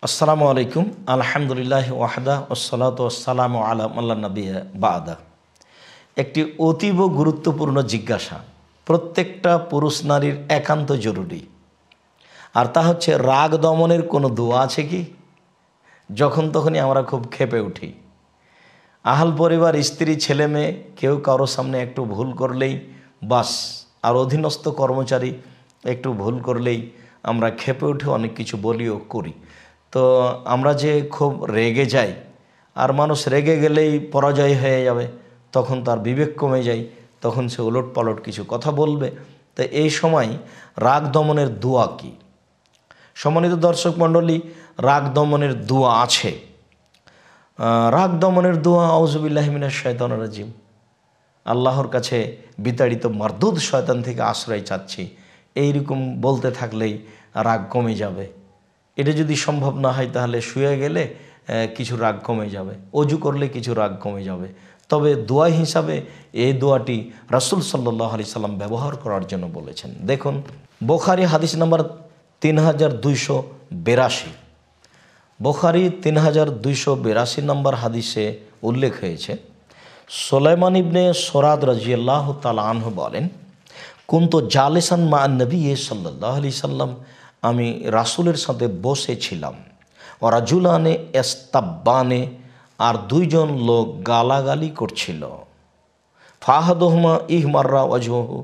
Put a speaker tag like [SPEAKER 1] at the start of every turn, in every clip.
[SPEAKER 1] আসসালামু আলাইকুম। আলহামদুলিল্লাহ ওয়াহদা ওয়াসসালাতু ওয়াসসালামু আলা মান নাবিয়্যা বা'দা। একটি অতীব গুরুত্বপূর্ণ জিজ্ঞাসা প্রত্যেকটা পুরুষ নারীর একান্ত জরুরি, আর তা হচ্ছে রাগ দমনের কোনো দোয়া আছে কি? যখন তখনই আমরা খুব ক্ষেপে উঠি। আহাল পরিবার, স্ত্রী, ছেলে মেয়ে কেউ কারোর সামনে একটু ভুল করলেই বাস, আর অধীনস্থ কর্মচারী একটু ভুল করলেই আমরা ক্ষেপে উঠে অনেক কিছু বলিও করি। তো আমরা যে খুব রেগে যাই, আর মানুষ রেগে গেলেই পরাজয় হয়ে যাবে, তখন তার বিবেক কমে যায়, তখন সে উলট পালট কিছু কথা বলবে। তো এই সময় রাগ দমনের দোয়া কি? সম্মানিত দর্শক মণ্ডলী, রাগ দমনের দোয়া আছে। রাগ দমনের দোয়া আউযুবিল্লাহি মিনাশ শাইতানির রাজিম। আল্লাহর কাছে বিতাড়িত মারদুদ শয়তান থেকে আশ্রয় চাচ্ছি, এইরকম বলতে থাকলেই রাগ কমে যাবে। এটা যদি সম্ভব না হয় তাহলে শুয়ে গেলে কিছু রাগ কমে যাবে, অজু করলে কিছু রাগ কমে যাবে। তবে দোয়া হিসাবে এই দোয়াটি রাসূল সাল্লাল্লাহু আলাইহি সাল্লাম ব্যবহার করার জন্য বলেছেন। দেখুন, বুখারী হাদিস নাম্বার 3282। বুখারী 3282 নম্বর হাদিসে উল্লেখ হয়েছে, সুলাইমান ইবনে সুরাদ রাদিয়াল্লাহু তাআলা আনহু বলেন, কুনতু জালিসান মা নবী সাল্লাল্লাহু আলাইহি সাল্লাম, আমি রাসূলের সাথে বসেছিলাম। ও রাজুলানে ইস্তাব্বানে, আর দুইজন লোক গালাগালি করছিল। ফাহাদুহুমা ইহমাররা ওয়াজহুহু,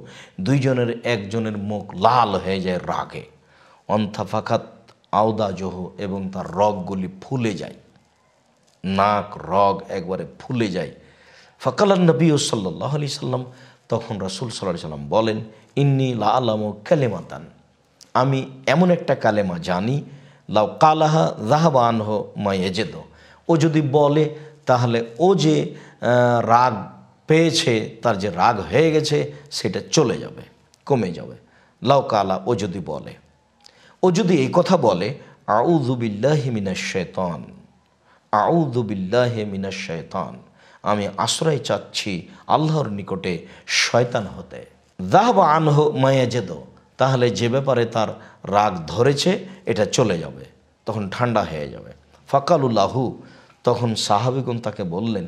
[SPEAKER 1] দুইজনের একজনের মুখ লাল হয়ে যায় রাগে। অন্তাফাকাত আওদাজহু, এবং তার রগগুলি ফুলে যায়, নাক রগ একবারে ফুলে যায়। ফাকালান নবী সাল্লাল্লাহু আলাইহি সাল্লাম, তখন রাসূল সাল্লাল্লাহু আলাইহি সাল্লাম বলেন, ইন্নী লা আলামু কালিমাতান, আমি এমন একটা কালেমা জানি, লাউ কালাহা যাহাবা আনহু মা ইয়াজিদু, ও যদি বলে তাহলে ও যে রাগ পেয়েছে, তার যে রাগ হয়ে গেছে সেটা চলে যাবে, কমে যাবে। লাউ কালা, ও যদি বলে, ও যদি এই কথা বলে, আউযু বিল্লাহি মিনাশ শাইতান, আউযু বিল্লাহি মিনাশ শাইতান, আমি আশ্রয় চাচ্ছি আল্লাহর নিকটে শয়তান হতে। যাহাবা আনহু মা ইয়াজিদু, তাহলে যে ব্যাপারে তার রাগ ধরেছে এটা চলে যাবে, তখন ঠান্ডা হয়ে যাবে। ফাকালুল্লাহু, তখন সাহাবীগণ তাকে বললেন,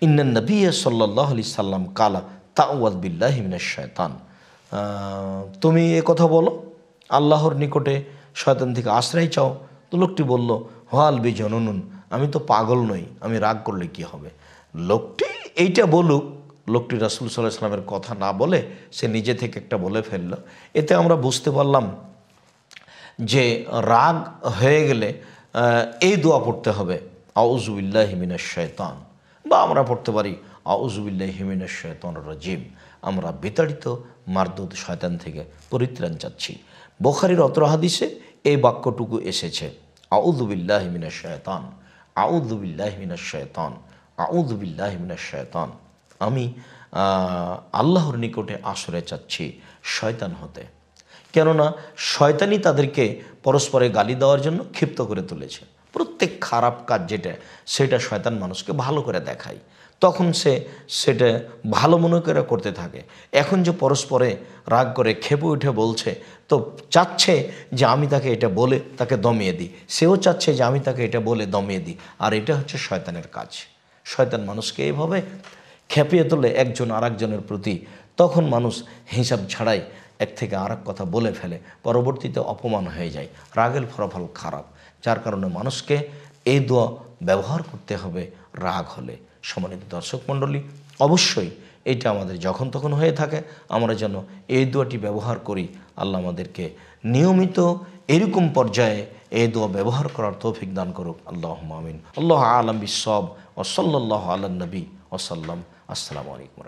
[SPEAKER 1] ইন্নান নবী সাল্লাল্লাহু আলাইহি সাল্লাম কালা তাআওয়ায বিল্লাহি মিনাশ শাইতান, তুমি এ কথা বলো, আল্লাহর নিকটে শয়তান থেকে আশ্রয় চাও। তো লোকটি বলল, হাল বি জননুন, আমি তো পাগল নই, আমি রাগ করলে কি হবে। লোকটি এইটা বলুক, লোকটি রাসূল সাল্লাল্লাহু আলাইহি সাল্লামের কথা না বলে সে নিজে থেকে একটা বলে ফেলল। এতে আমরা বুঝতে পারলাম যে রাগ হয়ে গেলে এই দোয়া পড়তে হবে, আউযু বিল্লাহি মিনাশ শাইতান, বা আমরা পড়তে পারি আউযু বিল্লাহি মিনাশ শাইতানির রাজিম, আমরা বিতাড়িত মারদুদ শয়তান থেকে পরিত্রাণ চাচ্ছি। বুখারীর অত্র হাদিসে এই বাক্যটুকু এসেছে, আউযু বিল্লাহি মিনাশ শাইতান, আউযু বিল্লাহি মিনাশ শাইতান, আউযু বিল্লাহি মিনাশ শাইতান, আমি আল্লাহর নিকটে আশ্রয় চাচ্ছি শয়তান হতে। কেননা শয়তানই তাদেরকে পরস্পরে গালি দেওয়ার জন্য ক্ষিপ্ত করে তুলেছে। প্রত্যেক খারাপ কাজ যেটা, সেটা শয়তান মানুষকে ভালো করে দেখায়, তখন সে সেটা ভালো মনে করে করতে থাকে। এখন যে পরস্পরে রাগ করে ক্ষেপে উঠে বলছে, তো চাচ্ছে যে আমি তাকে এটা বলে তাকে দমিয়ে দিই, সেও চাচ্ছে যে আমি তাকে এটা বলে দমিয়ে দিই, আর এটা হচ্ছে শয়তানের কাজ। শয়তান মানুষকে এইভাবে খেপিয়ে তোলে একজন আরেকজনের প্রতি, তখন মানুষ হিসাব ছাড়াই এক থেকে আরেক কথা বলে ফেলে, পরবর্তীতে অপমান হয়ে যায়, রাগের ফলাফল খারাপ। যার কারণে মানুষকে এই দোয়া ব্যবহার করতে হবে রাগ হলে। সম্মানিত দর্শক মণ্ডলী, অবশ্যই এইটা আমাদের যখন তখন হয়ে থাকে, আমরা যেন এই দোয়াটি ব্যবহার করি। আল্লাহ আমাদেরকে নিয়মিত এরকম পর্যায়ে এই দোয়া ব্যবহার করার তৌফিক দান করুক। আল্লাহুম্মা আমিন। আল্লাহু আ'লাম বিস-সাওয়াব ওয়া সাল্লাল্লাহু আলা নবী ওয়া সাল্লাম। আসসালামু আলাইকুম।